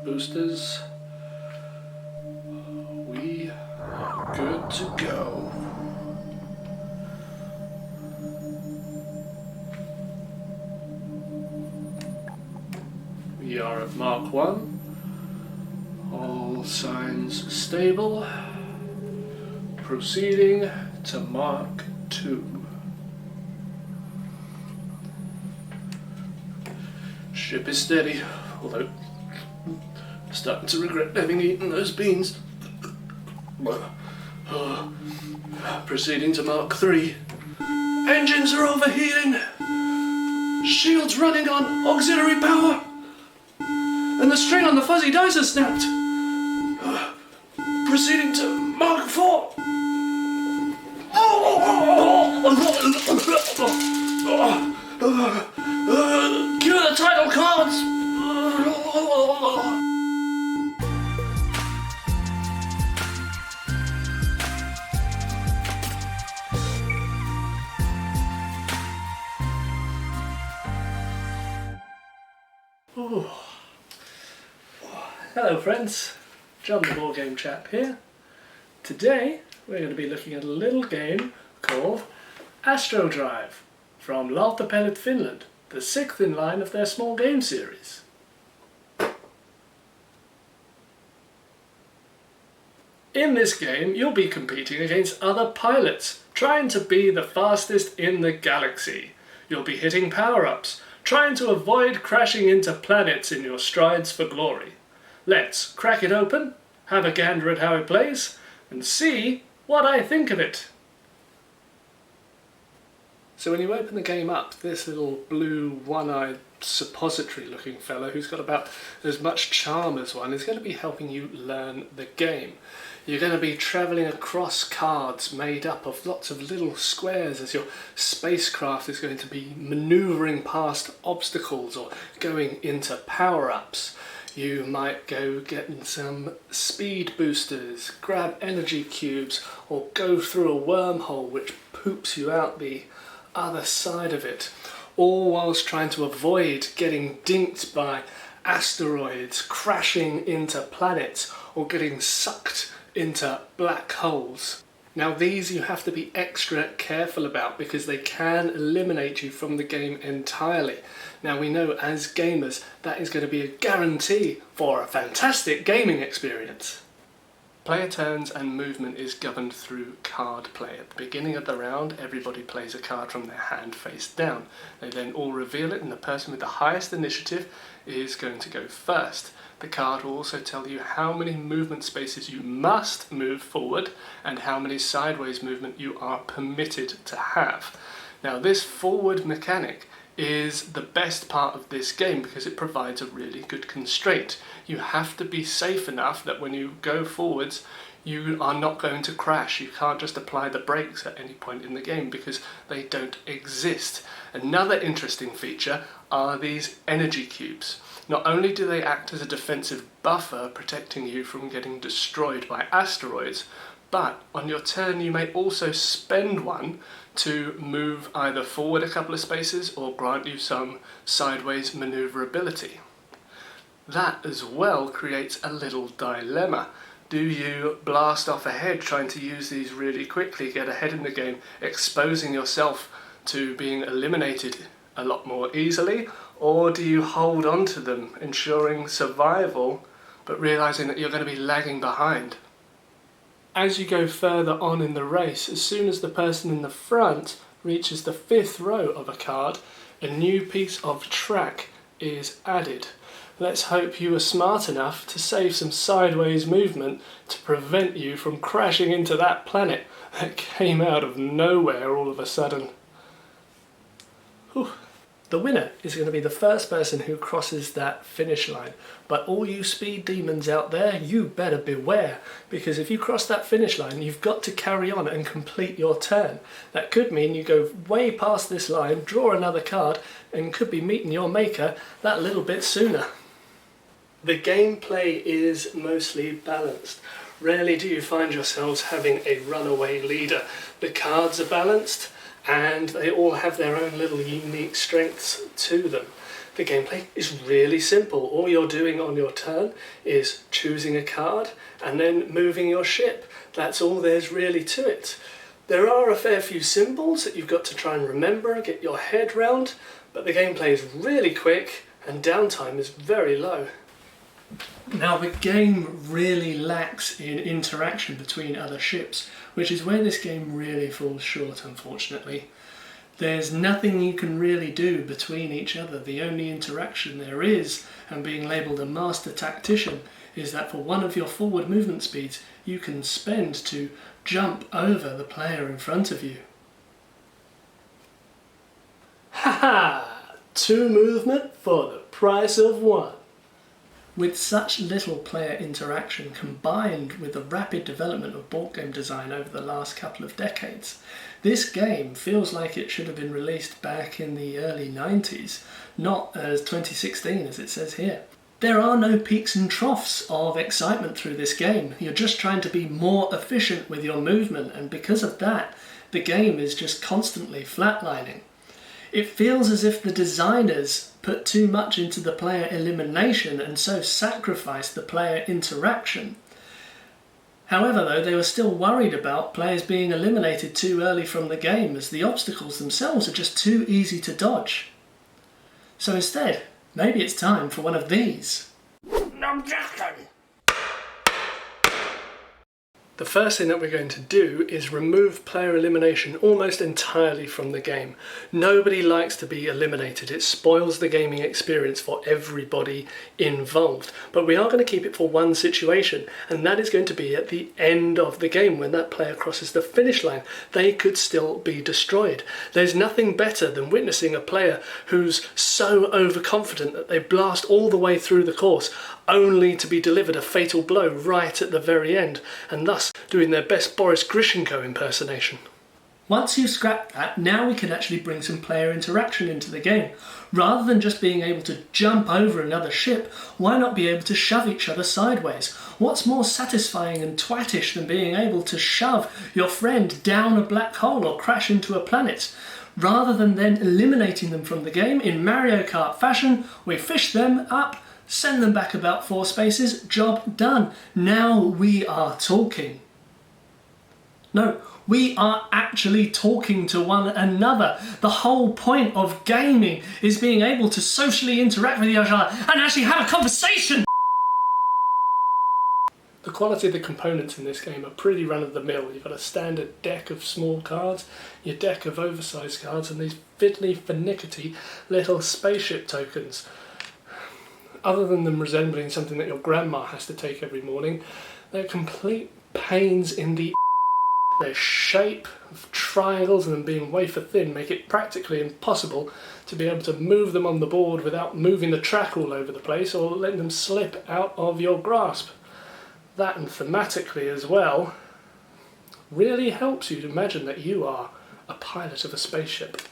boosters. We are good to go. We are at Mark 1. All signs stable. Proceeding to Mark 2. Ship is steady, although starting to regret having eaten those beans. Proceeding to Mark 3. Engines are overheating. Shields running on auxiliary power. And the string on the fuzzy dice has snapped. Proceeding to Mark 4. Cue the title cards. Hello friends, John the Board Game Chap here. Today we're going to be looking at a little game called Astro Drive from Lautapelit, Finland, the 6th in line of their small game series. In this game you'll be competing against other pilots, trying to be the fastest in the galaxy. You'll be hitting power-ups, trying to avoid crashing into planets in your strides for glory. Let's crack it open, have a gander at how it plays, and see what I think of it. So when you open the game up, this little blue one-eyed suppository looking fellow who's got about as much charm as one is going to be helping you learn the game. You're going to be travelling across cards made up of lots of little squares as your spacecraft is going to be manoeuvring past obstacles or going into power-ups. You might go get some speed boosters, grab energy cubes, or go through a wormhole which poops you out the other side of it, all whilst trying to avoid getting dinked by asteroids, crashing into planets, or getting sucked into black holes. Now these you have to be extra careful about because they can eliminate you from the game entirely. Now we know as gamers that is going to be a guarantee for a fantastic gaming experience. Player turns and movement is governed through card play. At the beginning of the round, everybody plays a card from their hand face down. They then all reveal it and the person with the highest initiative is going to go first. The card will also tell you how many movement spaces you must move forward and how many sideways movement you are permitted to have. Now this forward mechanic is the best part of this game because it provides a really good constraint. You have to be safe enough that when you go forwards you are not going to crash. You can't just apply the brakes at any point in the game because they don't exist. Another interesting feature are these energy cubes. Not only do they act as a defensive buffer protecting you from getting destroyed by asteroids, but on your turn you may also spend one to move either forward a couple of spaces or grant you some sideways maneuverability. That as well creates a little dilemma. Do you blast off ahead trying to use these really quickly, get ahead in the game, exposing yourself to being eliminated a lot more easily, or do you hold on to them, ensuring survival, but realising that you're going to be lagging behind? As you go further on in the race, as soon as the person in the front reaches the 5th row of a card, a new piece of track is added. Let's hope you were smart enough to save some sideways movement to prevent you from crashing into that planet that came out of nowhere all of a sudden. Whew. The winner is going to be the first person who crosses that finish line. But all you speed demons out there, you better beware, because if you cross that finish line, you've got to carry on and complete your turn. That could mean you go way past this line, draw another card, and could be meeting your maker that little bit sooner. The gameplay is mostly balanced. Rarely do you find yourselves having a runaway leader. The cards are balanced, and they all have their own little unique strengths to them. The gameplay is really simple. All you're doing on your turn is choosing a card and then moving your ship. That's all there's really to it. There are a fair few symbols that you've got to try and remember and get your head round, but the gameplay is really quick and downtime is very low. Now the game really lacks in interaction between other ships, which is where this game really falls short, unfortunately. There's nothing you can really do between each other. The only interaction there is, and being labelled a master tactician, is that for one of your forward movement speeds you can spend to jump over the player in front of you. Haha! 2 movement for the price of 1. With such little player interaction combined with the rapid development of board game design over the last couple of decades, this game feels like it should have been released back in the early 90s, not as 2016 as it says here. There are no peaks and troughs of excitement through this game. You're just trying to be more efficient with your movement, and because of that, the game is just constantly flatlining. It feels as if the designers put too much into the player elimination and so sacrificed the player interaction. However, though, they were still worried about players being eliminated too early from the game, as the obstacles themselves are just too easy to dodge. So instead, maybe it's time for one of these. Objection! The first thing that we're going to do is remove player elimination almost entirely from the game. Nobody likes to be eliminated. It spoils the gaming experience for everybody involved. But we are going to keep it for one situation, and that is going to be at the end of the game. When that player crosses the finish line, they could still be destroyed. There's nothing better than witnessing a player who's so overconfident that they blast all the way through the course, only to be delivered a fatal blow right at the very end, and thus doing their best Boris Grishenko impersonation. Once you've scrapped that, now we can actually bring some player interaction into the game. Rather than just being able to jump over another ship, why not be able to shove each other sideways? What's more satisfying and twattish than being able to shove your friend down a black hole or crash into a planet? Rather than then eliminating them from the game, in Mario Kart fashion, we fish them up, send them back about 4 spaces, job done. Now we are talking. No, we are actually talking to one another. The whole point of gaming is being able to socially interact with each other and actually have a conversation. The quality of the components in this game are pretty run-of-the-mill. You've got a standard deck of small cards, your deck of oversized cards, and these fiddly, finickety little spaceship tokens. Other than them resembling something that your grandma has to take every morning, they're complete pains in the Their shape of triangles and them being wafer thin make it practically impossible to be able to move them on the board without moving the track all over the place or letting them slip out of your grasp. That, and thematically as well, really helps you to imagine that you are a pilot of a spaceship.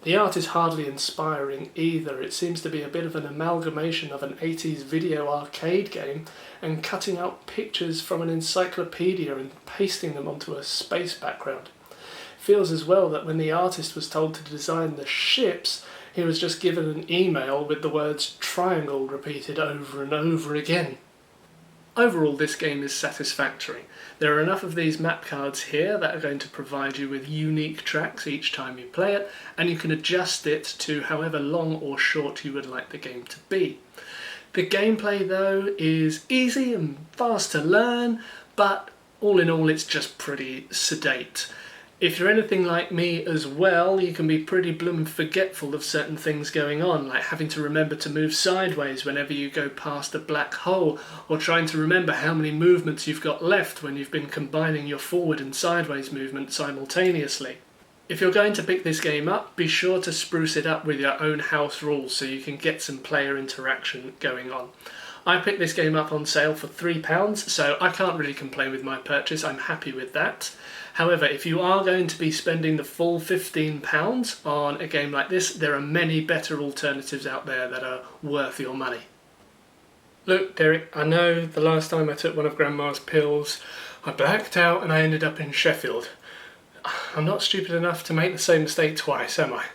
The art is hardly inspiring either. It seems to be a bit of an amalgamation of an 80s video arcade game and cutting out pictures from an encyclopedia and pasting them onto a space background. It feels as well that when the artist was told to design the ships, he was just given an email with the words triangle repeated over and over again. Overall, this game is satisfactory. There are enough of these map cards here that are going to provide you with unique tracks each time you play it, and you can adjust it to however long or short you would like the game to be. The gameplay, though, is easy and fast to learn, but all in all it's just pretty sedate. If you're anything like me as well, you can be pretty bloomin' forgetful of certain things going on, like having to remember to move sideways whenever you go past a black hole, or trying to remember how many movements you've got left when you've been combining your forward and sideways movement simultaneously. If you're going to pick this game up, be sure to spruce it up with your own house rules so you can get some player interaction going on. I picked this game up on sale for £3, so I can't really complain with my purchase. I'm happy with that. However, if you are going to be spending the full £15 on a game like this, there are many better alternatives out there that are worth your money. Look, Derek, I know the last time I took one of Grandma's pills, I blacked out and I ended up in Sheffield. I'm not stupid enough to make the same mistake twice, am I?